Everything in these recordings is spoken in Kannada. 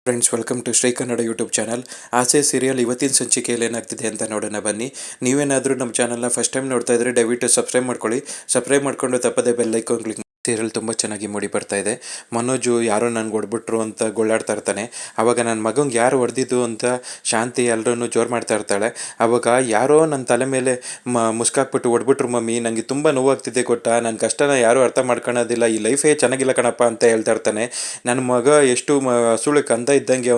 Friends, welcome to Shri Kannada YouTube channel. Aase serial ಇವತ್ತಿನ ಸಂಚಿಕೆಯಲ್ಲಿ ಏನಾಗ್ತಿದೆ ಅಂತ ನೋಡೋಣ ಬನ್ನಿ. ನೀವೇನಾದರೂ ನಮ್ಮ ಚಾನಲ್ನ ಫಸ್ಟ್ ಟೈಮ್ ನೋಡ್ತಾ ಇದ್ರೆ ದಯವಿಟ್ಟು ಸಬ್ಸ್ಕ್ರೈಬ್ ಮಾಡ್ಕೊಳ್ಳಿ. ಸಬ್ಸ್ಕ್ರೈಬ್ ಮಾಡ್ಕೊಂಡು ತಪ್ಪದೇ ಬೆಲ್ ಐಕಾನ್ ಕ್ಲಿಕ್. ಸೀರಿಯಲ್ ತುಂಬ ಚೆನ್ನಾಗಿ ಮೂಡಿ ಬರ್ತಾ ಇದೆ. ಮನೋಜು ಯಾರೋ ನನಗೆ ಹೊಡ್ಬಿಟ್ರು ಅಂತ ಗೋಳಾಡ್ತಾ ಇರ್ತಾನೆ. ಆವಾಗ ನನ್ನ ಮಗಂಗೆ ಯಾರು ಹೊಡೆದಿದ್ದು ಅಂತ ಶಾಂತಿ ಎಲ್ಲರೂ ಜೋರು ಮಾಡ್ತಾ ಇರ್ತಾಳೆ. ಆವಾಗ ಯಾರೋ ನನ್ನ ತಲೆ ಮೇಲೆ ಮುಸ್ಕಾಕ್ಬಿಟ್ಟು ಹೊಡ್ಬಿಟ್ರು ಮಮ್ಮಿ, ನನಗೆ ತುಂಬ ನೋವಾಗ್ತಿದೆ ಗೊತ್ತಾ, ನನ್ನ ಕಷ್ಟನ ಯಾರೂ ಅರ್ಥ ಮಾಡ್ಕೊಳೋದಿಲ್ಲ, ಈ ಲೈಫೇ ಚೆನ್ನಾಗಿಲ್ಲ ಕಣಪ್ಪ ಅಂತ ಹೇಳ್ತಾ ಇರ್ತಾನೆ. ನನ್ನ ಮಗ ಎಷ್ಟು ಸುಳ್ಳು ಕಂದ ಇದ್ದಂಗೆ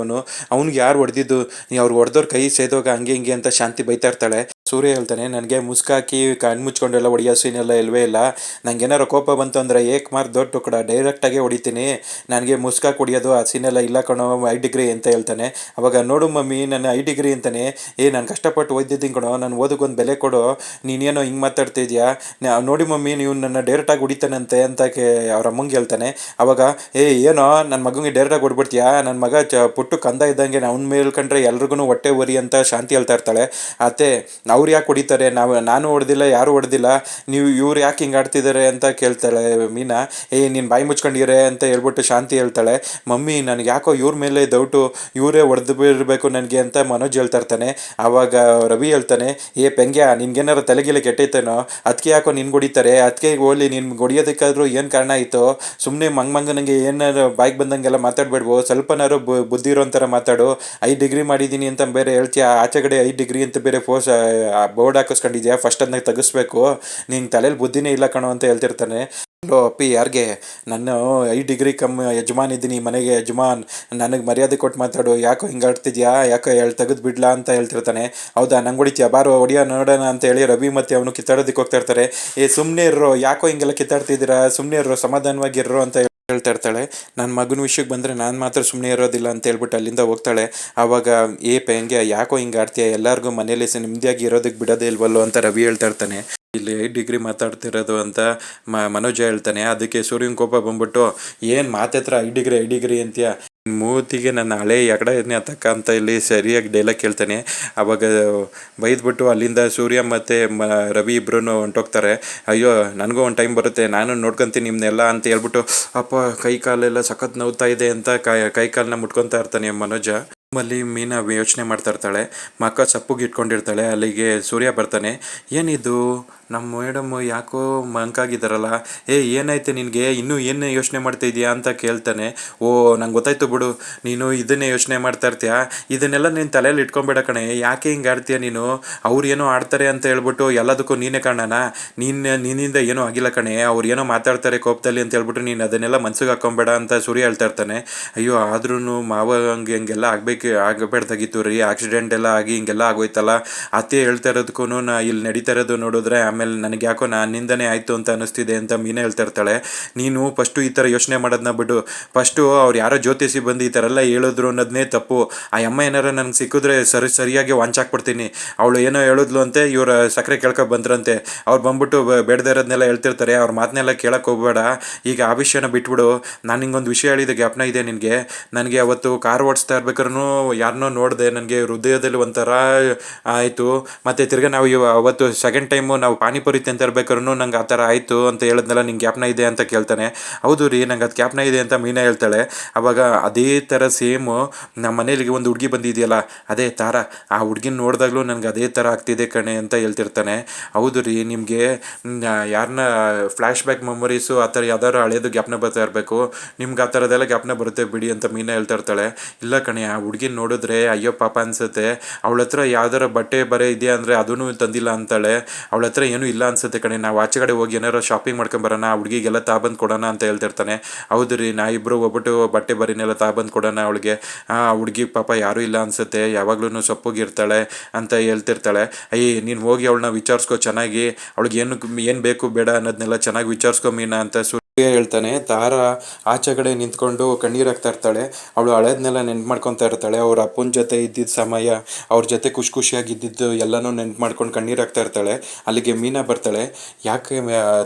ಅವ್ನಿಗೆ ಯಾರು ಹೊಡೆದಿದ್ದು, ಅವ್ರು ಹೊಡೆದವ್ರ ಕೈ ಸೇದೋಗ ಹಂಗೆ ಹಿಂಗೆ ಅಂತ ಶಾಂತಿ ಬೈತಾ ಇರ್ತಾಳೆ. ಸೂರ್ಯ ಹೇಳ್ತಾನೆ, ನನಗೆ ಮುಸ್ಕಾಕಿ ಕಣ್ಣು ಮುಚ್ಕೊಂಡೆಲ್ಲ ಹೊಡಿಯೋ ಸೀನೆಲ್ಲ ಇಲ್ವೇ ಇಲ್ಲ. ನಂಗೆ ಏನಾರು ಕೋಪ ಬಂತು ಅಂದರೆ ಮಾರ್ ದೊಡ್ಡ ಟುಕಡ ಡೈರೆಕ್ಟಾಗೆ ಹೊಡಿತೀನಿ. ನನಗೆ ಮುಸ್ಕಾಕ್ ಹೊಡಿಯೋದು ಆ ಸೀನೆಲ್ಲ ಇಲ್ಲ ಕಣೋ, 5 ಡಿಗ್ರಿ ಅಂತ ಹೇಳ್ತಾನೆ. ಅವಾಗ ನೋಡು ಮಮ್ಮಿ, ನನ್ನ 5 ಡಿಗ್ರಿ ಅಂತಾನೆ. ನಾನು ಕಷ್ಟಪಟ್ಟು ಓದಿದ್ದೀನಿ ಕಣೋ, ನಾನು ಓದಕ್ಕೊಂದು ಬೆಲೆ ಕೊಡು, ನೀನೇನೋ ಹಿಂಗೆ ಮಾತಾಡ್ತಿದ್ಯಾ, ನೋಡಿ ಮಮ್ಮಿ ನೀವು ನನ್ನ ಡೈರೆಕ್ಟಾಗಿ ಹೊಡಿತಾನಂತೆ ಅಂತ ಅವ್ರ ಅಮ್ಮಂಗೆ ಹೇಳ್ತಾನೆ. ಅವಾಗ ಏನೋ ನನ್ನ ಮಗನಿಗೆ ಡೈರೆಕ್ಟಾಗಿ ಹೊಡ್ಬಿಡ್ತೀಯಾ, ನನ್ನ ಮಗ ಪುಟ್ಟು ಕಂದ ಇದ್ದಂಗೆ, ಅವ್ನ ಮೇಲೆ ಕಂಡ್ರೆ ಎಲ್ರಿಗೂ ಹೊಟ್ಟೆ ಉರಿ ಅಂತ ಶಾಂತಿ ಹೇಳ್ತಾ ಇರ್ತಾಳೆ. ಅತ್ತೆ ಅವ್ರು ಯಾಕೆ ಹೊಡಿತಾರೆ, ನಾನು ಹೊಡೆದಿಲ್ಲ, ಯಾರು ಹೊಡೆದಿಲ್ಲ, ನೀವು ಇವ್ರು ಯಾಕೆ ಹಿಂಗೆ ಆಡ್ತಿದ್ದಾರೆ ಅಂತ ಕೇಳ್ತಾಳೆ ಮೀನಾ. ನೀನು ಬಾಯಿ ಮುಚ್ಕೊಂಡಿರೆ ಅಂತ ಹೇಳ್ಬಿಟ್ಟು ಶಾಂತಿ ಹೇಳ್ತಾಳೆ. ಮಮ್ಮಿ ನನಗೆ ಯಾಕೋ ಇವ್ರ ಮೇಲೆ ಡೌಟು, ಇವರೇ ಹೊಡೆದು ಬಿಡಬೇಕು ನನಗೆ ಅಂತ ಮನೋಜ್ ಹೇಳ್ತಾ ಇರ್ತಾನೆ. ಆವಾಗ ರವಿ ಹೇಳ್ತಾನೆ, ಪೆಂಗ್ಯ ನಿನ್ಗೇನಾರು ತಲೆಗಿಲೆ ಕೆಟ್ಟೈತೇನೋ, ಅದಕ್ಕೆ ಯಾಕೋ ನಿನ್ಗೆ ಹೊಡಿತಾರೆ, ಅದಕ್ಕೆ ಹೋಗ್ಲಿ ನಿನ್ಗೆ ಹೊಡಿಯೋದಕ್ಕಾದ್ರೂ ಏನು ಕಾರಣ ಆಯಿತು, ಸುಮ್ಮನೆ ಮಂಗನಿಗೆ ಏನಾರು ಬಾಯಿಗೆ ಬಂದಂಗೆಲ್ಲ ಮಾತಾಡ್ಬೇಡ್ವೋ, ಸ್ವಲ್ಪನಾರು ಬುದ್ಧಿ ಇರೋ ಥರ ಮಾತಾಡು. 5 ಡಿಗ್ರಿ ಮಾಡಿದ್ದೀನಿ ಅಂತ ಬೇರೆ ಹೇಳ್ತೀಯ, ಆಚೆಗಡೆ 5 ಡಿಗ್ರಿ ಅಂತ ಬೇರೆ ಬೋರ್ಡ್ ಹಾಕಿಸ್ಕೊಂಡಿದ್ಯಾ, ಫಸ್ಟ್ ಅದನ್ನ ತೆಗಿಸ್ಬೇಕು, ನಿಂಗೆ ತಲೆಯಲ್ಲಿ ಬುದ್ಧಿನೇ ಇಲ್ಲ ಕಣೋ ಅಂತ ಹೇಳ್ತಿರ್ತಾನೆ. ಅಪ್ಪಿ ಯಾರಿಗೆ, ನಾನು 5 ಡಿಗ್ರಿ ಕಮ್ಮಿ ಯಜಮಾನ್ ಇದ್ದೀನಿ, ಮನೆಗೆ ಯಜಮಾನ್, ನನಗೆ ಮರ್ಯಾದೆ ಕೊಟ್ಟು ಮಾತಾಡು, ಯಾಕೋ ಹಿಂಗೆ ಆಡ್ತಿದ್ಯಾ, ಯಾಕೋ ತೆಗೆದು ಬಿಡ್ಲಾ ಅಂತ ಹೇಳ್ತಿರ್ತಾನೆ. ಹೌದಾ, ನಂಗೆ ಹೊಡಿತೀಯಾ, ಬಾರೋ ಹೊಡಿಯೋ ನೋಡೋಣ ಅಂತ ಹೇಳಿ ರವಿ ಮತ್ತು ಅವನು ಕಿತ್ತಾಡೋದಕ್ಕೆ ಹೋಗ್ತಾ ಇರ್ತಾರೆ. ಸುಮ್ಮನೆ ಇರೋ, ಯಾಕೋ ಹಿಂಗೆಲ್ಲ ಕಿತ್ತಾಡ್ತಿದ್ದೀರಾ, ಸುಮ್ಮನೆ ಇರೋ, ಸಮಾಧಾನವಾಗಿರೋ ಅಂತ ಹೇಳ್ತಾ ಇರ್ತಾಳೆ. ನನ್ನ ಮಗನ ವಿಷಯಕ್ಕೆ ಬಂದರೆ ನಾನು ಮಾತ್ರ ಸುಮ್ಮನೆ ಇರೋದಿಲ್ಲ ಅಂತ ಹೇಳ್ಬಿಟ್ಟು ಅಲ್ಲಿಂದ ಹೋಗ್ತಾಳೆ. ಆವಾಗ ಹೆಂಗೆ ಯಾಕೋ ಹಿಂಗೆ ಆಡ್ತೀಯ, ಎಲ್ಲರಿಗೂ ಮನೇಲಿ ನೆಮ್ಮದಿಯಾಗಿ ಇರೋದಕ್ಕೆ ಬಿಡೋದೇ ಇಲ್ವಲ್ಲೋ ಅಂತ ರವಿ ಹೇಳ್ತಾ ಇರ್ತಾನೆ. ಇಲ್ಲಿ 5 ಡಿಗ್ರಿ ಮಾತಾಡ್ತಿರೋದು ಅಂತ ಮನೋಜ ಹೇಳ್ತಾನೆ. ಅದಕ್ಕೆ ಸೂರ್ಯನ ಕೋಪ ಬಂದ್ಬಿಟ್ಟು, ಏನು ಮಾತಾತ್ರ 5 ಡಿಗ್ರಿ ಅಂತೀಯ, ಮೂತಿಗೆ ನನ್ನ ಹಳೆ ಎಗಡೆ ತಕ್ಕ ಅಂತ ಇಲ್ಲಿ ಸರಿಯಾಗಿ ಡೈಲಾಗ್ ಕೇಳ್ತಾನೆ. ಆವಾಗ ಬೈದ್ಬಿಟ್ಟು ಅಲ್ಲಿಂದ ಸೂರ್ಯ ಮತ್ತು ರವಿ ಇಬ್ಬರೂ ಹೊಂಟೋಗ್ತಾರೆ. ಅಯ್ಯೋ ನನಗೂ ಒಂದು ಟೈಮ್ ಬರುತ್ತೆ, ನಾನು ನೋಡ್ಕೊತೀನಿ ನಿಮ್ಮನ್ನೆಲ್ಲ ಅಂತ ಹೇಳ್ಬಿಟ್ಟು, ಅಪ್ಪ ಕೈ ಕಾಲೆಲ್ಲ ಸಖತ್ ನೋವ್ತಾ ಇದೆ ಅಂತ ಕೈ ಕಾಲನ್ನ ಮುಟ್ಕೊತಾ ಇರ್ತಾನೆ ಮನೋಜ. ಅಲ್ಲಿ ಮೀನಾ ಯೋಚನೆ ಮಾಡ್ತಾ ಇರ್ತಾಳೆ. ಮಕ್ಕ ಸಪ್ಪುಗೆ ಇಟ್ಕೊಂಡಿರ್ತಾಳೆ. ಅಲ್ಲಿಗೆ ಸೂರ್ಯ ಬರ್ತಾನೆ. ಏನಿದು ನಮ್ಮ ಮೇಡಮ್ ಯಾಕೋ ಮಂಕಾಗಿದ್ದಾರಲ್ಲ, ಏನಾಯ್ತು ನಿನಗೆ, ಇನ್ನೂ ಏನು ಯೋಚನೆ ಮಾಡ್ತಾ ಇದೆಯಾ ಅಂತ ಕೇಳ್ತಾನೆ. ನಂಗೆ ಗೊತ್ತಾಯ್ತು ಬಿಡು, ನೀನು ಇದನ್ನೇ ಯೋಚನೆ ಮಾಡ್ತಾ ಇರ್ತೀಯ, ಇದನ್ನೆಲ್ಲ ನೀನು ತಲೆಯಲ್ಲಿ ಇಟ್ಕೊಂಬೇಡ ಕಣೆ, ಯಾಕೆ ಹಿಂಗೆ ಆಡ್ತೀಯ ನೀನು, ಅವ್ರು ಏನೋ ಆಡ್ತಾರೆ ಅಂತ ಹೇಳ್ಬಿಟ್ಟು ಎಲ್ಲದಕ್ಕೂ ನೀನೇ ಕಾರಣನ, ನಿನ್ನಿಂದ ಏನೂ ಆಗಿಲ್ಲ ಕಣೆ, ಅವ್ರು ಏನೋ ಮಾತಾಡ್ತಾರೆ ಕೋಪದಲ್ಲಿ ಅಂತ ಹೇಳ್ಬಿಟ್ಟು ನೀನು ಅದನ್ನೆಲ್ಲ ಮನ್ಸಿಗೆ ಹಾಕ್ಕೊಂಬೇಡ ಅಂತ ಸೂರ್ಯ ಹೇಳ್ತಾ ಇರ್ತಾನೆ. ಅಯ್ಯೋ ಆದ್ರೂ ಮಾವ ಹಂಗೆಲ್ಲ ಆಗಬೇಡ್ದಾಗಿತ್ತು ರೀ, ಆಕ್ಸಿಡೆಂಟ್ ಎಲ್ಲ ಆಗಿ ಹಿಂಗೆಲ್ಲ ಆಗೋಯ್ತಲ್ಲ, ಅತ್ತೆ ಹೇಳ್ತಾ ಇರೋದಕ್ಕೂ ಇಲ್ಲಿ ನಡೀತಾ ಇರೋದು ನೋಡಿದ್ರೆ ಆಮೇಲೆ ನನಗೆ ಯಾಕೋ ನನ್ನಿಂದನೇ ಆಯಿತು ಅಂತ ಅನ್ನಿಸ್ತಿದೆ ಅಂತ ಮೀನೇ ಹೇಳ್ತಾ ಇರ್ತಾಳೆ. ನೀನು ಫಸ್ಟು ಈ ಥರ ಯೋಚನೆ ಮಾಡೋದನ್ನ ಬಿಡು, ಫಸ್ಟು ಅವ್ರು ಯಾರೋ ಜ್ಯೋತಿಷಿ ಬಂದು ಈ ಥರ ಎಲ್ಲ ಹೇಳಿದ್ರು ಅನ್ನೋದನ್ನೇ ತಪ್ಪು. ಆ ಅಮ್ಮ ಏನಾರ ನನಗೆ ಸಿಕ್ಕಿದ್ರೆ ಸರಿಯಾಗಿ ವಂಚಾಕ್ಬಿಡ್ತೀನಿ, ಅವಳು ಏನೋ ಹೇಳಿದ್ಲು ಅಂತೆ, ಇವ್ರ ಸಕ್ಕರೆ ಕೇಳ್ಕೊ ಬಂದ್ರಂತೆ, ಅವ್ರು ಬಂದ್ಬಿಟ್ಟು ಬೇಡದೇ ಇರೋದನ್ನೆಲ್ಲ ಹೇಳ್ತಿರ್ತಾರೆ, ಅವ್ರ ಮಾತನ್ನೆಲ್ಲ ಕೇಳಕ್ಕೆ ಹೋಗ್ಬೇಡ, ಈಗ ಆ ವಿಷಯನ ಬಿಟ್ಬಿಡು. ನಾನು ನಿಂಗೊಂದು ವಿಷಯ ಹೇಳಿದೆ, ಜ್ಞಾಪನ ಇದೆ ನಿನಗೆ, ನನಗೆ ಅವತ್ತು ಕಾರ್ ಓಡಿಸ್ತಾ ಇರ್ಬೇಕಾದ್ರೂ ಯಾರನ್ನೋ ನೋಡಿದೆ, ನನಗೆ ಹೃದಯದಲ್ಲಿ ಒಂಥರ ಆಯಿತು, ಮತ್ತು ತಿರ್ಗಾ ನಾವು ಅವತ್ತು ಸೆಕೆಂಡ್ ಟೈಮು ನಾವು ಪಾನಿಪುರಿ ತಿಂತ ಇರ್ಬೇಕಾದ್ರೂ ನಂಗೆ ಆ ಥರ ಆಯಿತು ಅಂತ ಹೇಳಿದ್ನಲ್ಲ, ನಿಂಗೆ ಜ್ಞಾಪನ ಇದೆ ಅಂತ ಕೇಳ್ತಾನೆ. ಹೌದು ರೀ, ನಂಗೆ ಅದು ಜ್ಞಾಪನ ಇದೆ ಅಂತ ಮೀನಾ ಹೇಳ್ತಾಳೆ. ಆವಾಗ ಅದೇ ಥರ ಸೇಮು ನಮ್ಮ ಮನೇಲಿಗೆ ಒಂದು ಹುಡುಗಿ ಬಂದಿದೆಯಲ್ಲ, ಅದೇ ತಾರ, ಆ ಹುಡುಗಿನ ನೋಡಿದಾಗಲೂ ನನಗೆ ಅದೇ ಥರ ಆಗ್ತಿದೆ ಕಣೆ ಅಂತ ಹೇಳ್ತಿರ್ತಾನೆ. ಹೌದು ರೀ, ನಿಮಗೆ ಯಾರನ್ನ ಫ್ಲ್ಯಾಶ್ ಬ್ಯಾಕ್ ಮೆಮೊರೀಸು ಆ ಥರ ಯಾವ್ದಾದ್ರು ಹಳೇದು ಜ್ಞಾಪನ ಬರ್ತಾ ಇರಬೇಕು, ನಿಮ್ಗೆ ಆ ಥರದ್ದೆಲ್ಲ ಜ್ಞಾಪನ ಬರುತ್ತೆ ಬಿಡಿ ಅಂತ ಮೀನಾ ಹೇಳ್ತಾ ಇರ್ತಾಳೆ. ಇಲ್ಲ ಕಣೆ, ಆ ಹುಡುಗಿನ ನೋಡಿದ್ರೆ ಅಯ್ಯೋ ಪಾಪ ಅನ್ಸುತ್ತೆ, ಅವಳ ಹತ್ರ ಯಾವ್ದಾರ ಬಟ್ಟೆ ಬರೆ ಇದೆಯಾ ಅಂದರೆ ಅದೂ ತಂದಿಲ್ಲ ಅಂತಾಳೆ, ಅವಳ ಹತ್ರ ಏನೂ ಇಲ್ಲ ಅನ್ಸುತ್ತೆ ಕಣೆ, ನಾವು ಆಚೆಗಡೆ ಹೋಗಿ ಏನಾರು ಶಾಪಿಂಗ್ ಮಾಡ್ಕೊಂಬರೋಣ, ಆ ಹುಡುಗಿಗೆಲ್ಲ ತಾಬಂದು ಕೊಡೋಣ ಅಂತ ಹೇಳ್ತಿರ್ತಾನೆ. ಹೌದು ರೀ, ಇಬ್ಬರು ಹೋಗ್ಬಿಟ್ಟು ಬಟ್ಟೆ ಬರಿನೆಲ್ಲ ತಾಬಂದು ಕೊಡೋಣ ಅವಳಿಗೆ, ಆ ಹುಡುಗಿ ಪಾಪ ಯಾರೂ ಇಲ್ಲ ಅನ್ಸುತ್ತೆ, ಯಾವಾಗ್ಲೂ ಸಪ್ಪಗಿರ್ತಾಳೆ ಅಂತ ಹೇಳ್ತಿರ್ತಾಳೆ. ನೀನು ಹೋಗಿ ಅವಳನ್ನ ವಿಚಾರಿಸ್ಕೊ ಚೆನ್ನಾಗಿ, ಅವಳಿಗೆ ಏನು ಬೇಕು ಬೇಡ ಅನ್ನೋದನ್ನೆಲ್ಲ ಚೆನ್ನಾಗಿ ವಿಚಾರಿಸ್ಕೊ ಮೀನಾ ಅಂತ ಹೇಳ್ತಾನೆ. ತಾರ ಆಚೆಗಡೆ ನಿಂತ್ಕೊಂಡು ಕಣ್ಣೀರು ಹಾಕ್ತಾ ಇರ್ತಾಳೆ. ಅವಳು ಹಳೇದನ್ನೆಲ್ಲ ನೆನ್ಪು ಮಾಡ್ಕೊತಾ ಇರ್ತಾಳೆ. ಅವ್ರ ಅಪ್ಪನ ಜೊತೆ ಇದ್ದಿದ್ದ ಸಮಯ, ಅವ್ರ ಜೊತೆ ಖುಷಿಯಾಗಿದ್ದಿದ್ದು ಎಲ್ಲನೂ ನೆನ್ಪು ಮಾಡ್ಕೊಂಡು ಕಣ್ಣೀರು ಹಾಕ್ತಾ ಇರ್ತಾಳೆ. ಅಲ್ಲಿಗೆ ಮೀನಾ ಬರ್ತಾಳೆ. ಯಾಕೆ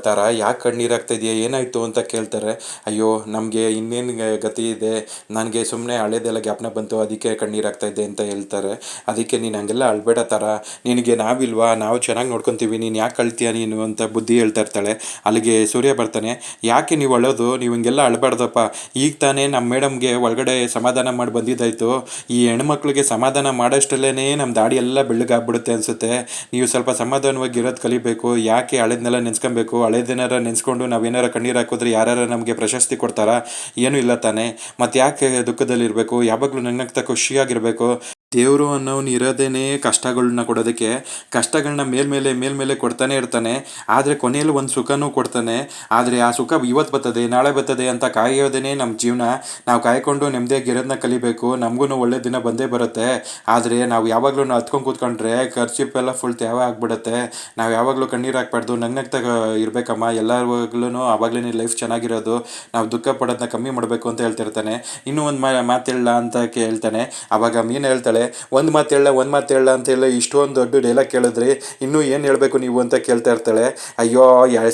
ತಾರ, ಯಾಕೆ ಕಣ್ಣೀರು ಹಾಕ್ತಾ ಇದೆಯಾ, ಏನಾಯಿತು ಅಂತ ಕೇಳ್ತಾರೆ. ಅಯ್ಯೋ ನಮಗೆ ಇನ್ನೇನು ಗತಿ ಇದೆ, ನನಗೆ ಸುಮ್ಮನೆ ಹಳೇದೆಲ್ಲ ಜ್ಞಾಪನ ಬಂತು, ಅದಕ್ಕೆ ಕಣ್ಣೀರು ಹಾಕ್ತಾ ಇದ್ದೆ ಅಂತ ಹೇಳ್ತಾರೆ. ಅದಕ್ಕೆ ನೀನು ಹಂಗೆಲ್ಲ ಅಳ್ಬೇಡ ತಾರ, ನಿನಗೆ ನಾವಿಲ್ವಾ, ನಾವು ಚೆನ್ನಾಗಿ ನೋಡ್ಕೊತೀವಿ, ನೀನು ಯಾಕೆ ಅಳ್ತೀಯ ನೀನು ಅಂತ ಬುದ್ಧಿ ಹೇಳ್ತಾ ಇರ್ತಾಳೆ. ಅಲ್ಲಿಗೆ ಸೂರ್ಯ ಬರ್ತಾನೆ. ಯಾಕೆ ಯಾಕೆ ನೀವು ಅಳೋದು, ನೀವು ಹಿಂಗೆಲ್ಲ ಅಳಬಾರ್ದಪ್ಪ. ಈಗ ತಾನೇ ನಮ್ಮ ಮೇಡಮ್ಗೆ ಒಳಗಡೆ ಸಮಾಧಾನ ಮಾಡಿ ಬಂದಿದ್ದಾಯಿತು. ಈ ಹೆಣ್ಮಕ್ಳಿಗೆ ಸಮಾಧಾನ ಮಾಡೋಷ್ಟಲ್ಲೇ ನಮ್ಮ ದಾಡಿ ಎಲ್ಲ ಬೆಳ್ಳಗಾಗ್ಬಿಡುತ್ತೆ ಅನಿಸುತ್ತೆ. ನೀವು ಸ್ವಲ್ಪ ಸಮಾಧಾನವಾಗಿ ಇರೋದು ಕಲಿಬೇಕು. ಯಾಕೆ ಹಳೇದನ್ನೆಲ್ಲ ನೆನೆಸ್ಕೊಬೇಕು? ಹಳೇದೇನಾರ ನೆನೆಸ್ಕೊಂಡು ನಾವೇನಾರ ಕಣ್ಣೀರು ಹಾಕಿದ್ರೆ ಯಾರು ನಮಗೆ ಪ್ರಶಸ್ತಿ ಕೊಡ್ತಾರಾ? ಏನೂ ಇಲ್ಲ ತಾನೇ. ಮತ್ತು ಯಾಕೆ ದುಃಖದಲ್ಲಿರಬೇಕು? ಯಾವಾಗಲೂ ನಗ್ನಗ್ತಾ ಖುಷಿಯಾಗಿರಬೇಕು. ದೇವರು ಅನ್ನೋನು ಇರೋದೇನೆ ಕಷ್ಟಗಳನ್ನ ಕೊಡೋದಕ್ಕೆ. ಕಷ್ಟಗಳನ್ನ ಮೇಲ್ಮೇಲೆ ಕೊಡ್ತಾನೆ ಇರ್ತಾನೆ. ಆದರೆ ಕೊನೆಯಲ್ಲಿ ಒಂದು ಸುಖನೂ ಕೊಡ್ತಾನೆ. ಆದರೆ ಆ ಸುಖ ಇವತ್ತು ಬರ್ತದೆ ನಾಳೆ ಬರ್ತದೆ ಅಂತ ಕಾಯೋದೇ ನಮ್ಮ ಜೀವನ. ನಾವು ಕಾಯ್ಕೊಂಡು ನೆಮ್ಮದಿಯಾಗಿರೋದನ್ನ ಕಲಿಬೇಕು. ನಮಗೂ ಒಳ್ಳೆ ದಿನ ಬಂದೇ ಬರುತ್ತೆ. ಆದರೆ ನಾವು ಯಾವಾಗಲೂ ಹತ್ಕೊಂಡು ಕೂತ್ಕೊಂಡ್ರೆ ಖರ್ಚಿಪ್ಪೆಲ್ಲ ಫುಲ್ ತೇವ ಆಗಿಬಿಡುತ್ತೆ. ನಾವು ಯಾವಾಗಲೂ ಕಣ್ಣೀರು ಹಾಕ್ಬಾರ್ದು, ನಗ್ನಗ್ತಾ ಇರಬೇಕಮ್ಮ. ಎಲ್ಲವಾಗ್ಲೂ ಆವಾಗಲೇ ಲೈಫ್ ಚೆನ್ನಾಗಿರೋದು. ನಾವು ದುಃಖ ಪಡೋದನ್ನ ಕಮ್ಮಿ ಮಾಡಬೇಕು ಅಂತ ಹೇಳ್ತಿರ್ತಾನೆ. ಇನ್ನೂ ಒಂದು ಮಾತು ಹೇಳಲ್ಲ ಅಂತ ಕೇಳ್ತಾನೆ. ಆವಾಗ ಮೀನು ಹೇಳ್ತಾಳೆ, ಒಂದು ಮಾತು ಹೇಳ ಅಂತ ಎಲ್ಲ ಇಷ್ಟೊಂದು ದೊಡ್ಡ ಡೈಲಾಗ್ ಕೇಳಿದ್ರಿ, ಇನ್ನೂ ಏನು ಹೇಳಬೇಕು ನೀವು ಅಂತ ಕೇಳ್ತಾ ಇರ್ತಾಳೆ. ಅಯ್ಯೋ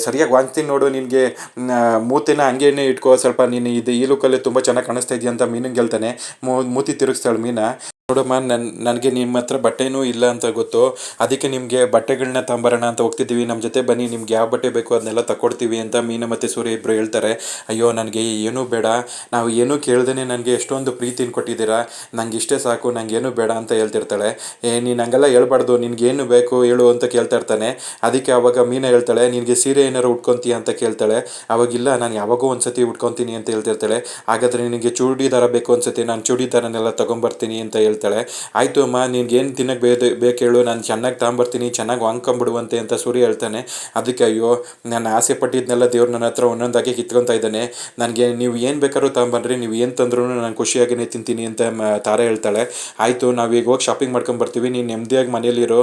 ಸರಿಯಾಗಿ ವಾಂಗ್ತೀನಿ ನೋಡು, ನಿನಗೆ ಮೂತಿನ ಹಂಗೇನೆ ಇಟ್ಕೋ, ಸ್ವಲ್ಪ ನೀನು ಇದು ಈ ಲುಕ್ಕಲ್ಲಿ ತುಂಬ ಚೆನ್ನಾಗಿ ಕಾಣಿಸ್ತಾ ಇದೆಯಾ ಅಂತ ಮೀನಿಗೆ ಹೇಳ್ತಾನೆ. ಮೂತಿ ತಿರುಗಿಸ್ತಾಳೆ ಮೀನಾ. ನೋಡಮ್ಮ, ನನಗೆ ನಿಮ್ಮ ಹತ್ರ ಬಟ್ಟೆನೂ ಇಲ್ಲ ಅಂತ ಗೊತ್ತು. ಅದಕ್ಕೆ ನಿಮಗೆ ಬಟ್ಟೆಗಳನ್ನ ತಗೊಂಬರೋಣ ಅಂತ ಹೋಗ್ತಿದ್ದೀವಿ. ನಮ್ಮ ಜೊತೆ ಬನ್ನಿ, ನಿಮ್ಗೆ ಯಾವ ಬಟ್ಟೆ ಬೇಕೋ ಅದನ್ನೆಲ್ಲ ತಗೊಡ್ತೀವಿ ಅಂತ ಮೀನು ಮತ್ತು ಸೂರ್ಯ ಇಬ್ಬರು ಹೇಳ್ತಾರೆ. ಅಯ್ಯೋ ನನಗೆ ಏನೂ ಬೇಡ, ನಾವು ಏನೂ ಕೇಳ್ದೇ ನನಗೆ ಎಷ್ಟೊಂದು ಪ್ರೀತಿನ ಕೊಟ್ಟಿದ್ದೀರಾ, ನಂಗೆ ಇಷ್ಟೇ ಸಾಕು, ನನಗೇನು ಬೇಡ ಅಂತ ಹೇಳ್ತಿರ್ತಾಳೆ. ನೀನು ಹಂಗೆಲ್ಲ ಹೇಳ್ಬಾರ್ದು, ನಿನಗೇನು ಬೇಕು ಹೇಳು ಅಂತ ಕೇಳ್ತಾ ಇರ್ತಾನೆ. ಅದಕ್ಕೆ ಆವಾಗ ಮೀನ ಹೇಳ್ತಾಳೆ, ನಿನಗೆ ಸೀರೆ ಏನಾರು ಉಟ್ಕೊತೀಯ ಅಂತ ಕೇಳ್ತಾಳೆ. ಅವಾಗಿಲ್ಲ, ನಾನು ಯಾವಾಗೋ ಒಂದು ಸತಿ ಉಟ್ಕೊತೀನಿ ಅಂತ ಹೇಳ್ತಿರ್ತಾಳೆ. ಹಾಗಾದರೆ ನಿನಗೆ ಚೂಡಿದಾರ ಬೇಕು ಅನ್ಸುತ್ತೆ, ನಾನು ಚೂಡಿದಾರನೆಲ್ಲ ತೊಗೊಂಬರ್ತೀನಿ ಅಂತ ಹೇಳ್ತಾಳೆ. ಆಯಿತು ಅಮ್ಮ, ನಿನ್ಗೇನು ತಿನ್ನಕ್ಕೆ ಬೇಕು ಹೇಳು, ನಾನು ಚೆನ್ನಾಗಿ ತಗೊಂಬರ್ತೀನಿ, ಚೆನ್ನಾಗಿ ವಾಂಗ್ಕೊಂಬಿಡುವಂತೆ ಅಂತ ಸೂರ್ಯ ಹೇಳ್ತಾನೆ. ಅದಕ್ಕೆ ಅಯ್ಯೋ, ನಾನು ಆಸೆ ಪಟ್ಟಿದ್ನೆಲ್ಲ ದೇವ್ರು ನನ್ನ ಹತ್ರ ಒಂದೊಂದಾಗಿ ಕಿತ್ಕೊತಾ ಇದ್ದಾನೆ. ನನಗೆ ನೀವು ಏನು ಬೇಕಾದ್ರೂ ತಗೊಂಬನ್ರಿ, ನೀವು ಏನು ತಂದ್ರೂ ನಾನು ಖುಷಿಯಾಗಿಯೇ ತಿಂತೀನಿ ಅಂತ ತಾರೆ ಹೇಳ್ತಾಳೆ. ಆಯಿತು, ನಾವೀಗ ಹೋಗಿ ಶಾಪಿಂಗ್ ಮಾಡ್ಕೊಂಬರ್ತೀವಿ, ನೀನು ನೆಮ್ಮದಿಯಾಗಿ ಮನೇಲಿರೋ.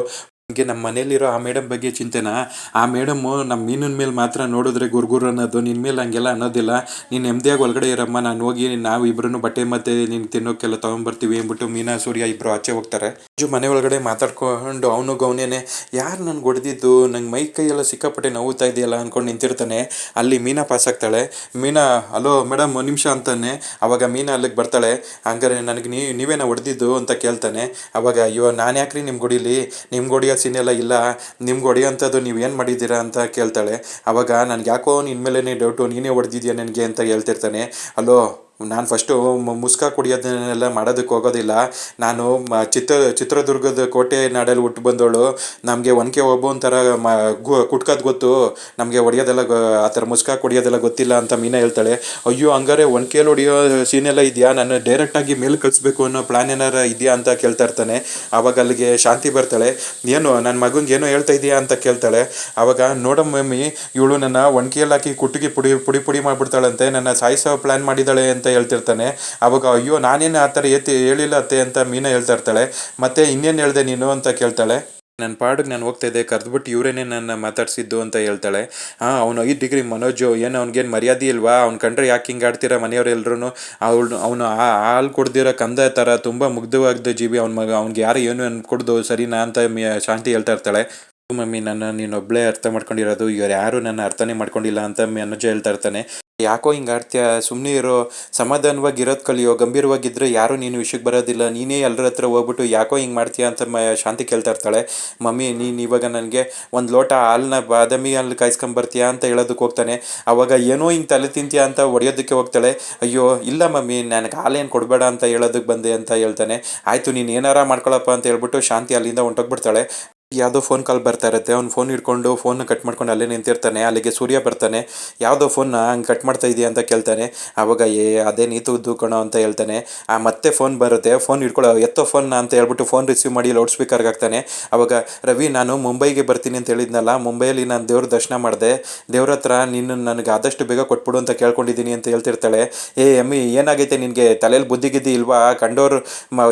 ನನಗೆ ನಮ್ಮ ಮನೇಲಿರೋ ಆ ಮೇಡಮ್ ಬಗ್ಗೆ ಚಿಂತೆನಾ? ಆ ಮೇಡಮ್ಮು ನಮ್ಮ ಮೀನಿನ ಮೇಲೆ ಮಾತ್ರ ನೋಡಿದ್ರೆ ಗುರುಗುರು ಅನ್ನೋದು, ನಿನ್ನ ಮೇಲೆ ಹಂಗೆಲ್ಲ ಅನ್ನೋದಿಲ್ಲ. ನೀನು ನೆಮ್ಮದಿಯಾಗಿ ಒಳಗಡೆ ಇರಮ್ಮ, ನಾನು ಹೋಗಿ ನಾವು ಇಬ್ಬರೂ ಬಟ್ಟೆ ಮತ್ತು ನೀನು ತಿನ್ನೋಕ್ಕೆಲ್ಲ ತೊಗೊಂಬರ್ತೀವಿ ಅಂದ್ಬಿಟ್ಟು ಮೀನಾ ಸೂರ್ಯ ಇಬ್ಬರು ಆಚೆ ಹೋಗ್ತಾರೆ. ಮನೆ ಒಳಗಡೆ ಮಾತಾಡ್ಕೊಂಡು ಅವನು ಗೌನೇನೆ, ಯಾರು ನನಗೆ ಹೊಡೆದಿದ್ದು, ನಂಗೆ ಮೈ ಕೈಯೆಲ್ಲ ಸಿಕ್ಕಾಪಟ್ಟೆ ನೋವುತ್ತಾ ಇದೆಯಲ್ಲ ಅಂದ್ಕೊಂಡು ನಿಂತಿರ್ತಾನೆ. ಅಲ್ಲಿ ಮೀನಾ ಪಾಸ್ ಆಗ್ತಾಳೆ. ಮೀನಾ, ಹಲೋ ಮೇಡಮ್ ಒಂದು ನಿಮಿಷ ಅಂತಾನೆ. ಅವಾಗ ಮೀನಾ ಅಲ್ಲಿಗೆ ಬರ್ತಾಳೆ. ಹಂಗಾರೆ ನನಗೆ ನೀವೇನ ಹೊಡೆದಿದ್ದು ಅಂತ ಕೇಳ್ತಾನೆ. ಅವಾಗ ಅಯ್ಯೋ, ನಾನು ಯಾಕ್ರಿ ನಿಮ್ಗೆ ಹೊಡೀಲಿ, ನಿಮ್ಗೆ ಹೊಡಿಯೋ ಸೀನೆಲ್ಲ ಇಲ್ಲ, ನಿಮ್ಗೆ ಹೊಡಿಯೋಂಥದ್ದು ನೀವು ಏನು ಮಾಡಿದ್ದೀರಾ ಅಂತ ಕೇಳ್ತಾಳೆ. ಅವಾಗ ನನಗೆ ಯಾಕೋ ನಿನ್ನ ಮೇಲೇ ಡೌಟು, ನೀನೇ ಹೊಡೆದಿದ್ಯಾ ನನಗೆ ಅಂತ ಹೇಳ್ತಿರ್ತಾನೆ. ಅಲೋ, ನಾನು ಫಸ್ಟು ಮುಸ್ಕ ಕುಡಿಯೋದನ್ನೆಲ್ಲ ಮಾಡೋದಕ್ಕೆ ಹೋಗೋದಿಲ್ಲ. ನಾನು ಚಿತ್ರದುರ್ಗದ ಕೋಟೆ ನಾಡಲ್ಲಿ ಹುಟ್ಟು ಬಂದವಳು. ನಮಗೆ ಒನಕೆ ಒಬ್ಬನ ಥರ ಕುಟ್ಕೋದು ಗೊತ್ತು, ನಮಗೆ ಹೊಡಿಯೋದೆಲ್ಲ ಆ ಥರ ಮುಸ್ಕ ಕುಡಿಯೋದೆಲ್ಲ ಗೊತ್ತಿಲ್ಲ ಅಂತ ಮೀನಾ ಹೇಳ್ತಾಳೆ. ಅಯ್ಯೋ, ಹಂಗಾರೆ ಒನಕೆಯಲ್ಲಿ ಹೊಡಿಯೋ ಸೀನೆಲ್ಲ ಇದೆಯಾ, ನಾನು ಡೈರೆಕ್ಟಾಗಿ ಮೇಲೆ ಕಳಿಸ್ಬೇಕು ಅನ್ನೋ ಪ್ಲ್ಯಾನ್ ಏನಾರ ಇದೆಯಾ ಅಂತ ಕೇಳ್ತಾ ಇರ್ತಾನೆ. ಆವಾಗ ಅಲ್ಲಿಗೆ ಶಾಂತಿ ಬರ್ತಾಳೆ. ಏನು ನನ್ನ ಮಗಂಗೆ ಏನೋ ಹೇಳ್ತಾ ಇದೆಯಾ ಅಂತ ಕೇಳ್ತಾಳೆ. ಆವಾಗ ನೋಡಮ್ಮಿ, ಇವಳು ನನ್ನ ಒನಕೆಯಲ್ಲಿ ಹಾಕಿ ಕುಟ್ಟಿಗೆ ಪುಡಿ ಮಾಡಿಬಿಡ್ತಾಳಂತೆ, ನನ್ನ ಸಾಯಿಸೋ ಪ್ಲ್ಯಾನ್ ಮಾಡಿದ್ದಾಳೆ ಅಂತ ಹೇಳ್ತಿರ್ತಾನೆ. ಅವಾಗ ಅಯ್ಯೋ, ನಾನೇನು ಆ ಥರ ಹೇಳಿಲ್ಲ ಅತ್ತೆ ಅಂತ ಮೀನಾ ಹೇಳ್ತಾ ಇರ್ತಾಳೆ. ಮತ್ತೆ ಇನ್ನೇನು ಹೇಳ್ದೆ ನೀನು ಅಂತ ಕೇಳ್ತಾಳೆ. ನನ್ನ ಪಾಡಿಗೆ ನಾನು ಹೋಗ್ತಾ ಇದ್ದೆ, ಕರೆದ್ಬಿಟ್ಟು ಇವರೇನೇ ನನ್ನ ಮಾತಾಡ್ಸಿದ್ದು ಅಂತ ಹೇಳ್ತಾಳೆ. ಅವನು 5 ಡಿಗ್ರಿ ಮನೋಜು, ಏನು ಅವ್ನಿಗೇನು ಮರ್ಯಾದೆ ಇಲ್ವಾ? ಅವ್ನು ಕಂಡ್ರೆ ಯಾಕೆ ಹಿಂಗೆ ಆಡ್ತೀರಾ ಮನೆಯವರೆಲ್ಲರೂ? ಅವನು ಹಾಲು ಕುಡ್ದಿರೋ ಕಂದ ಥರ ತುಂಬ ಮುಗ್ಧವಾದ ಜೀವಿ ಅವ್ನ ಮಗ, ಅವ್ನಿಗೆ ಯಾರು ಏನು ಅನ್ಕೊಡ್ದು ಸರಿನಾ ಅಂತ ಶಾಂತಿ ಹೇಳ್ತಾ ಇರ್ತಾಳೆ. ಮಮ್ಮಿ, ನೀನೊಬ್ಬಳೇ ಅರ್ಥ ಮಾಡ್ಕೊಂಡಿರೋದು, ಇವ್ರು ಯಾರು ನನ್ನ ಅರ್ಥನೇ ಮಾಡ್ಕೊಂಡಿಲ್ಲ ಅಂತ ಮನೋಜ ಹೇಳ್ತಾ ಇರ್ತಾನೆ. ಯಾಕೋ ಹಿಂಗೆ ಆಡ್ತೀಯ, ಸುಮ್ಮನೆ ಇರೋ, ಸಮಾಧಾನವಾಗಿ ಇರೋದು ಕಲಿಯೋ, ಗಂಭೀರವಾಗಿದ್ದರೆ ಯಾರೂ ನೀನು ವಿಷಯಕ್ಕೆ ಬರೋದಿಲ್ಲ, ನೀನೇ ಎಲ್ಲರ ಹತ್ರ ಹೋಗ್ಬಿಟ್ಟು ಯಾಕೋ ಹಿಂಗೆ ಮಾಡ್ತೀಯ ಅಂತ ಶಾಂತಿ ಕೇಳ್ತಾ ಇರ್ತಾಳೆ. ಮಮ್ಮಿ, ನೀನು ಇವಾಗ ನನಗೆ ಒಂದು ಲೋಟ ಹಾಲನ್ನ ಬಾದಾಮಿ ಹಾಲು ಕಾಯಿಸ್ಕೊಂಬರ್ತೀಯಾ ಅಂತ ಹೇಳೋದಕ್ಕೆ ಹೋಗ್ತಾನೆ. ಅವಾಗ ಏನೋ ಹಿಂಗೆ ತಲೆ ತಿಂತೀಯ ಅಂತ ಹೊಡೆಯೋದಕ್ಕೆ ಹೋಗ್ತಾಳೆ. ಅಯ್ಯೋ ಇಲ್ಲ ಮಮ್ಮಿ, ನನಗೆ ಹಾಲೇನು ಕೊಡಬೇಡ ಅಂತ ಹೇಳೋದಕ್ಕೆ ಬಂದೆ ಅಂತ ಹೇಳ್ತಾನೆ. ಆಯಿತು, ನೀನು ಏನಾರ ಮಾಡ್ಕೊಳಪ್ಪ ಅಂತ ಹೇಳ್ಬಿಟ್ಟು ಶಾಂತಿ ಅಲ್ಲಿಂದ ಹೊಂಟೋಗ್ಬಿಡ್ತಾಳೆ. ಯಾವುದೋ ಫೋನ್ ಕಾಲ್ ಬರ್ತಾ ಇರುತ್ತೆ. ಅವ್ನು ಫೋನ್ ಹಿಡ್ಕೊಂಡು ಫೋನ್ನ ಕಟ್ ಮಾಡ್ಕೊಂಡು ಅಲ್ಲೇ ನಿಂತಿರ್ತಾನೆ. ಅಲ್ಲಿಗೆ ಸೂರ್ಯ ಬರ್ತಾನೆ. ಯಾವುದೋ ಫೋನ್ನ ಹಂಗೆ ಕಟ್ ಮಾಡ್ತಾ ಇದೆಯಾ ಅಂತ ಕೇಳ್ತಾನೆ. ಆವಾಗ ಅದೇ ನೀತು ಕಣೋ ಅಂತ ಹೇಳ್ತಾನೆ. ಮತ್ತೆ ಫೋನ್ ಬರುತ್ತೆ. ಫೋನ್ ಹಿಡ್ಕೊಳ್ಳೋ, ಎತ್ತೋ ಫೋನ್ನ ಅಂತ ಹೇಳ್ಬಿಟ್ಟು ಫೋನ್ ರಿಸೀವ್ ಮಾಡಿ ಲೌಡ್ ಸ್ಪೀಕರ್ಗೆ ಹಾಕ್ತಾನೆ. ಆವಾಗ ರವಿ, ನಾನು ಮುಂಬೈಗೆ ಬರ್ತೀನಿ ಅಂತ ಹೇಳಿದ್ನಲ್ಲ, ಮುಂಬೈಯಲ್ಲಿ ನಾನು ದೇವ್ರ ದರ್ಶನ ಮಾಡಿದೆ, ದೇವ್ರ ಹತ್ರ ನೀನು ನನಗೆ ಆದಷ್ಟು ಬೇಗ ಕೊಟ್ಬಿಡು ಅಂತ ಕೇಳ್ಕೊಂಡಿದ್ದೀನಿ ಅಂತ ಹೇಳ್ತಿರ್ತಾಳೆ. ಅಮ್ಮಿ, ಏನಾಗೈತೆ ನಿನಗೆ, ತಲೆಯಲ್ಲಿ ಬುದ್ಧಿಗಿದ್ದಿ ಇಲ್ವಾ? ಕಂಡೋರು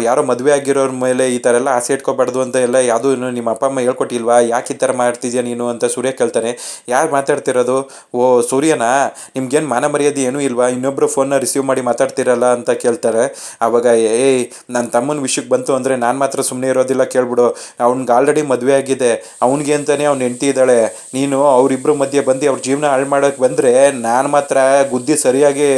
ಯಾರೋ ಮದುವೆ ಆಗಿರೋರ ಮೇಲೆ ಈ ಥರ ಎಲ್ಲ ಆಸೆ ಇಟ್ಕೋಬಾರ್ದು ಅಂತ ಎಲ್ಲ ಯಾವುದೂ ನಿಮ್ಮ ಅಪ್ಪ ಅಮ್ಮ ಹೇಳ್ಕೊಟ್ಟಿಲ್ವಾ? ಯಾಕೆ ಈ ಥರ ಮಾಡ್ತಿದ್ಯಾ ನೀನು ಅಂತ ಸೂರ್ಯ ಕೇಳ್ತಾನೆ. ಯಾರು ಮಾತಾಡ್ತಿರೋದು? ಓ ಸೂರ್ಯನಾ, ನಿಮ್ಗೇನು ಮಾನ ಮರ್ಯಾದೆ ಏನೂ ಇಲ್ವಾ? ಇನ್ನೊಬ್ಬರು ಫೋನ್ನ ರಿಸೀವ್ ಮಾಡಿ ಮಾತಾಡ್ತಿರಲ್ಲ ಅಂತ ಕೇಳ್ತಾರೆ. ಆವಾಗ ನನ್ನ ತಮ್ಮನ ವಿಷಯಕ್ಕೆ ಬಂತು ಅಂದರೆ ನಾನು ಮಾತ್ರ ಸುಮ್ಮನೆ ಇರೋದಿಲ್ಲ, ಕೇಳ್ಬಿಡು. ಅವ್ನಿಗೆ ಆಲ್ರೆಡಿ ಮದುವೆ ಆಗಿದೆ, ಅವ್ನಿಗೆ ಅಂತಲೇ ಅವ್ನು ಹೆಂಡ್ತಿ ಇದ್ದಾಳೆ. ನೀನು ಅವರಿಬ್ಬರು ಮಧ್ಯೆ ಬಂದು ಅವ್ರ ಜೀವನ ಹಾಳು ಮಾಡೋಕ್ಕೆ ಬಂದರೆ ನಾನು ಮಾತ್ರ ಗುದ್ದಿ ಸರಿಯಾಗಿ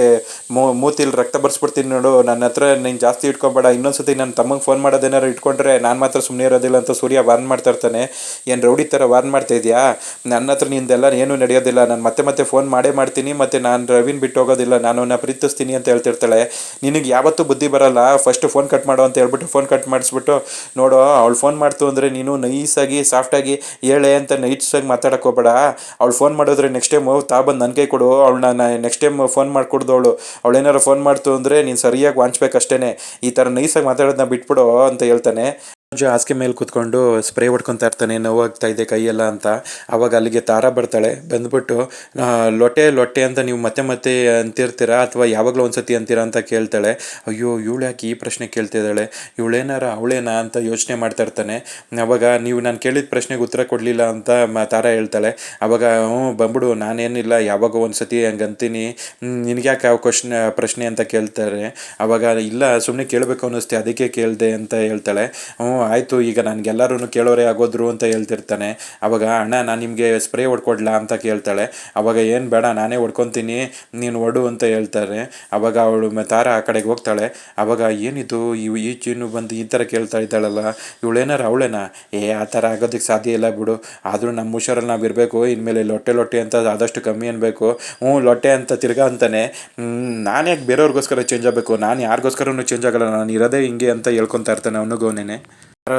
ಮೂತಿಲಿ ರಕ್ತ ಬರ್ಸ್ಬಿಡ್ತೀನಿ ನೋಡು. ನನ್ನ ಹತ್ರ ನೀನು ಜಾಸ್ತಿ ಇಟ್ಕೊಬೇಡ. ಇನ್ನೊಂದ್ಸತಿ ನನ್ನ ತಮ್ಮಂಗೆ ಫೋನ್ ಮಾಡೋದೇನಾರು ಇಟ್ಕೊಂಡ್ರೆ ನಾನು ಮಾತ್ರ ಸುಮ್ಮನೆ ಇರೋದಿಲ್ಲ ಅಂತ ಸೂರ್ಯ ವಾರ್ನ್ ಮಾಡ್ತಾ ಇರ್ತಾನೆ. ಏನು ರೌಡಿ ಥರ ವಾರ್ನ್ ಮಾಡ್ತಾ ಇದೆಯಾ, ನನ್ನ ಹತ್ರ ನಿಂದೆಲ್ಲ ಏನೂ ನಡೆಯೋದಿಲ್ಲ, ನಾನು ಮತ್ತೆ ಮತ್ತೆ ಫೋನ್ ಮಾಡೇ ಮಾಡ್ತೀನಿ, ಮತ್ತು ನಾನು ರವಿನ ಬಿಟ್ಟು ಹೋಗೋದಿಲ್ಲ, ನಾನು ಅವನ್ನ ಪ್ರೀತಿಸ್ತೀನಿ ಅಂತ ಹೇಳ್ತಿರ್ತಾಳೆ. ನಿನಗೆ ಯಾವತ್ತೂ ಬುದ್ಧಿ ಬರಲ್ಲ, ಫಸ್ಟ್ ಫೋನ್ ಕಟ್ ಮಾಡು ಅಂತ ಹೇಳ್ಬಿಟ್ಟು ಫೋನ್ ಕಟ್ ಮಾಡಿಸ್ಬಿಟ್ಟು, ನೋಡು ಅವಳು ಫೋನ್ ಮಾಡ್ತು ಅಂದರೆ ನೀನು ನೈಸಾಗಿ ಸಾಫ್ಟಾಗಿ ಹೇಳೆ ಅಂತ ನೈಸಾಗಿ ಮಾತಾಡೋಕೆ ಹೋಗ್ಬೇಡ. ಅವಳು ಫೋನ್ ಮಾಡಿದ್ರೆ ನೆಕ್ಸ್ಟ್ ಟೈಮ್ ಬಂದು ನನ್ನ ಕೈ ಕೊಡು, ಅವಳನ್ನ ನೆಕ್ಸ್ಟ್ ಟೈಮ್ ಫೋನ್ ಮಾಡಿಕೊಡ್ದವಳು, ಅವಳೇನಾರು ಫೋನ್ ಮಾಡ್ತು ಅಂದರೆ ನೀನು ಸರಿಯಾಗಿ ವಾಂಚ್ಬೇಕಷ್ಟೇ, ಈ ಥರ ನೈಸಾಗಿ ಮಾತಾಡೋದನ್ನ ಬಿಟ್ಬಿಡು ಅಂತ ಹೇಳ್ತಾನೆ. ಹಾಸಿಗೆ ಮೇಲೆ ಕೂತ್ಕೊಂಡು ಸ್ಪ್ರೇ ಹೊಡ್ಕೊತಾ ಇರ್ತಾನೆ, ನೋವಾಗ್ತಾ ಇದೆ ಕೈಯೆಲ್ಲ ಅಂತ. ಆವಾಗ ಅಲ್ಲಿಗೆ ತಾರಾ ಬರ್ತಾಳೆ. ಬಂದ್ಬಿಟ್ಟು ಲೊಟ್ಟೆ ಲೊಟ್ಟೆ ಅಂತ ನೀವು ಮತ್ತೆ ಮತ್ತೆ ಅಂತಿರ್ತೀರಾ ಅಥವಾ ಯಾವಾಗಲೂ ಒಂದ್ಸತಿ ಅಂತೀರಾ ಅಂತ ಕೇಳ್ತಾಳೆ. ಅಯ್ಯೋ ಇವಳು ಯಾಕೆ ಈ ಪ್ರಶ್ನೆ ಕೇಳ್ತಿದ್ದಾಳೆ, ಇವಳೇನಾರ ಅವಳೇನಾ ಅಂತ ಯೋಚನೆ ಮಾಡ್ತಾ ಇರ್ತಾನೆ. ಅವಾಗ ನೀವು ನಾನು ಕೇಳಿದ ಪ್ರಶ್ನೆಗೆ ಉತ್ತರ ಕೊಡಲಿಲ್ಲ ಅಂತ ತಾರಾ ಹೇಳ್ತಾಳೆ. ಅವಾಗ ಬಂದ್ಬಿಡು, ನಾನೇನಿಲ್ಲ ಯಾವಾಗ ಒಂದ್ಸತಿ ಹಂಗೆ ಅಂತೀನಿ, ನಿನಗೆ ಯಾಕೆ ಯಾವ ಪ್ರಶ್ನೆ ಅಂತ ಕೇಳ್ತಾರೆ. ಅವಾಗ ಇಲ್ಲ ಸುಮ್ಮನೆ ಕೇಳಬೇಕು ಅನ್ನಿಸ್ತೆ ಅದಕ್ಕೆ ಕೇಳಿದೆ ಅಂತ ಹೇಳ್ತಾಳೆ. ಆಯಿತು, ಈಗ ನನಗೆಲ್ಲರೂ ಕೇಳೋರೆ ಆಗೋದ್ರು ಅಂತ ಹೇಳ್ತಿರ್ತಾನೆ. ಅವಾಗ ಅಣ್ಣ ನಾನು ನಿಮಗೆ ಸ್ಪ್ರೇ ಹೊಡ್ಕೊಡ್ಲಾ ಅಂತ ಕೇಳ್ತಾಳೆ. ಅವಾಗ ಏನು ಬೇಡ ನಾನೇ ಹೊಡ್ಕೊತೀನಿ, ನೀನು ಹೊಡು ಅಂತ ಹೇಳ್ತಾರೆ. ಅವಾಗ ಅವಳು ತಾರಾ ಆ ಕಡೆಗೆ ಹೋಗ್ತಾಳೆ. ಅವಾಗ ಏನಿದು ಈ ಚೀನು ಬಂದು ಈ ಥರ ಕೇಳ್ತಾ ಇದ್ದಾಳಲ್ಲ, ಇವಳೇನಾರು ಅವಳೇನಾ, ಆ ಥರ ಆಗೋದಕ್ಕೆ ಸಾಧ್ಯ ಇಲ್ಲ ಬಿಡು, ಆದರೂ ನಮ್ಮ ಹುಷಾರಲ್ಲಿ ನಾವು ಇರಬೇಕು, ಇನ್ಮೇಲೆ ಲೊಟ್ಟೆ ಲೊಟ್ಟೆ ಅಂತ ಆದಷ್ಟು ಕಮ್ಮಿ ಅನ್ಬೇಕು. ಲೊಟ್ಟೆ ಅಂತ ತಿರ್ಗಾ ಅಂತಾನೆ. ನಾನು ಯಾಕೆ ಬೇರೆಯವ್ರಿಗೋಸ್ಕರ ಚೇಂಜ್ ಆಗಬೇಕು, ನಾನು ಯಾರಿಗೋಸ್ಕರನೂ ಚೇಂಜ್ ಆಗಲ್ಲ, ನಾನು ಇರೋದೇ ಹಿಂಗೆ ಅಂತ ಹೇಳ್ಕೊತಾ ಇರ್ತಾನೆ ಅವನಿಗೋನೇ.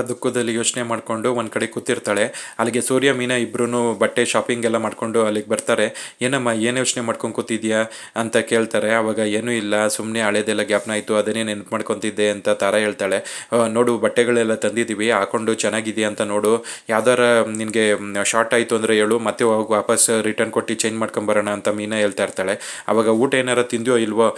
ದುಃಖದಲ್ಲಿ ಯೋಚನೆ ಮಾಡಿಕೊಂಡು ಒಂದು ಕಡೆ ಕೂತಿರ್ತಾಳೆ. ಅಲ್ಲಿಗೆ ಸೂರ್ಯ ಮೀನಾ ಇಬ್ಬರೂ ಬಟ್ಟೆ ಶಾಪಿಂಗ್ ಎಲ್ಲ ಮಾಡಿಕೊಂಡು ಅಲ್ಲಿಗೆ ಬರ್ತಾರೆ. ಏನಮ್ಮ ಏನು ಯೋಚನೆ ಮಾಡ್ಕೊಂಡು ಕೂತಿದ್ಯಾ ಅಂತ ಕೇಳ್ತಾರೆ. ಅವಾಗ ಏನೂ ಇಲ್ಲ, ಸುಮ್ಮನೆ ಹಳೇದೆಲ್ಲ ಜ್ಞಾಪನ ಆಯಿತು, ಅದನ್ನೇ ನೆನಪು ಮಾಡ್ಕೊತಿದ್ದೆ ಅಂತ ತಾರಾ ಹೇಳ್ತಾಳೆ. ನೋಡು ಬಟ್ಟೆಗಳೆಲ್ಲ ತಂದಿದ್ದೀವಿ, ಹಾಕೊಂಡು ಚೆನ್ನಾಗಿದೆಯಾ ಅಂತ ನೋಡು, ಯಾವ್ದಾರ ನಿನಗೆ ಶಾರ್ಟ್ ಆಯಿತು ಅಂದರೆ ಹೇಳು, ಮತ್ತೆ ಹೋಗಿ ವಾಪಸ್ ರಿಟರ್ನ್ ಕೊಟ್ಟು ಚೇಂಜ್ ಮಾಡ್ಕೊಂಬರೋಣ ಅಂತ ಮೀನಾ ಹೇಳ್ತಾ ಇರ್ತಾಳೆ. ಅವಾಗ ಊಟ ಏನಾರ ತಿಂದ್ಯೋ ಇಲ್ವೋ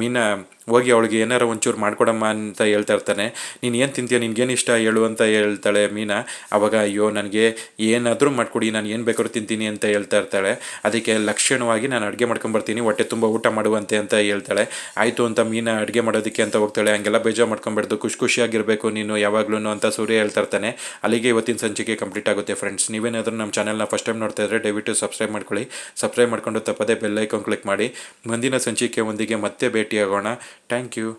ಮೀನಾ, ಹೋಗಿ ಅವಳಿಗೆ ಏನಾರ ಒಂಚೂರು ಮಾಡ್ಕೊಡಮ್ಮ ಅಂತ ಹೇಳ್ತಾ ಇರ್ತಾನೆ. ನೀನು ಏನು ತಿಂತೀಯ, ನಿನ್ಗೇನು ಇಷ್ಟ ಹೇಳು ಅಂತ ಹೇಳ್ತಾಳೆ ಮೀನಾ. ಅವಾಗ ಅಯ್ಯೋ ನನಗೆ ಏನಾದರೂ ಮಾಡಿಕೊಡಿ, ನಾನು ಏನು ಬೇಕಾದ್ರೂ ತಿಂತೀನಿ ಅಂತ ಹೇಳ್ತಾ ಇರ್ತಾಳೆ. ಅದಕ್ಕೆ ಲಕ್ಷಣವಾಗಿ ನಾನು ಅಡುಗೆ ಮಾಡ್ಕೊಂಬರ್ತೀನಿ, ಹೊಟ್ಟೆ ತುಂಬ ಊಟ ಮಾಡುವಂತೆ ಅಂತ ಹೇಳ್ತಾಳೆ. ಆಯಿತು ಅಂತ ಮೀನಾ ಅಡುಗೆ ಮಾಡೋದಕ್ಕೆ ಅಂತ ಹೋಗ್ತಾಳೆ. ಹಂಗೆಲ್ಲ ಬೇಜಾರು ಮಾಡ್ಕೊಂಬಾರ್ದು, ಖುಷಿಯಾಗಿರಬೇಕು ನೀನು ಯಾವಾಗ್ಲೂ ಅಂತ ಸೂರ್ಯ ಹೇಳ್ತಾ ಇರ್ತಾನೆ. ಅಲ್ಲಿಗೆ ಇವತ್ತಿನ ಸಂಚಿಕೆ ಕಂಪ್ಲೀಟ್ ಆಗುತ್ತೆ ಫ್ರೆಂಡ್ಸ್. ನೀವೇನಾದರೂ ನಮ್ಮ ಚಾನಲ್ನ ಫಸ್ಟ್ ಟೈಮ್ ನೋಡ್ತಾ ಇದ್ದರೆ ದಯವಿಟ್ಟು ಸಬ್ಸ್ಕ್ರೈಬ್ ಮಾಡ್ಕೊಳ್ಳಿ. ಸಬ್ಸ್ಕ್ರೈಬ್ ಮಾಡ್ಕೊಂಡು ತಪ್ಪದೇ ಬೆಲ್ ಐಕಾನ್ ಕ್ಲಿಕ್ ಮಾಡಿ. ಮುಂದಿನ ಸಂಚಿಕೆ ಒಂದಿಗೆ ಮತ್ತೆ ಭೇಟಿಯಾಗೋಣ. Thank you.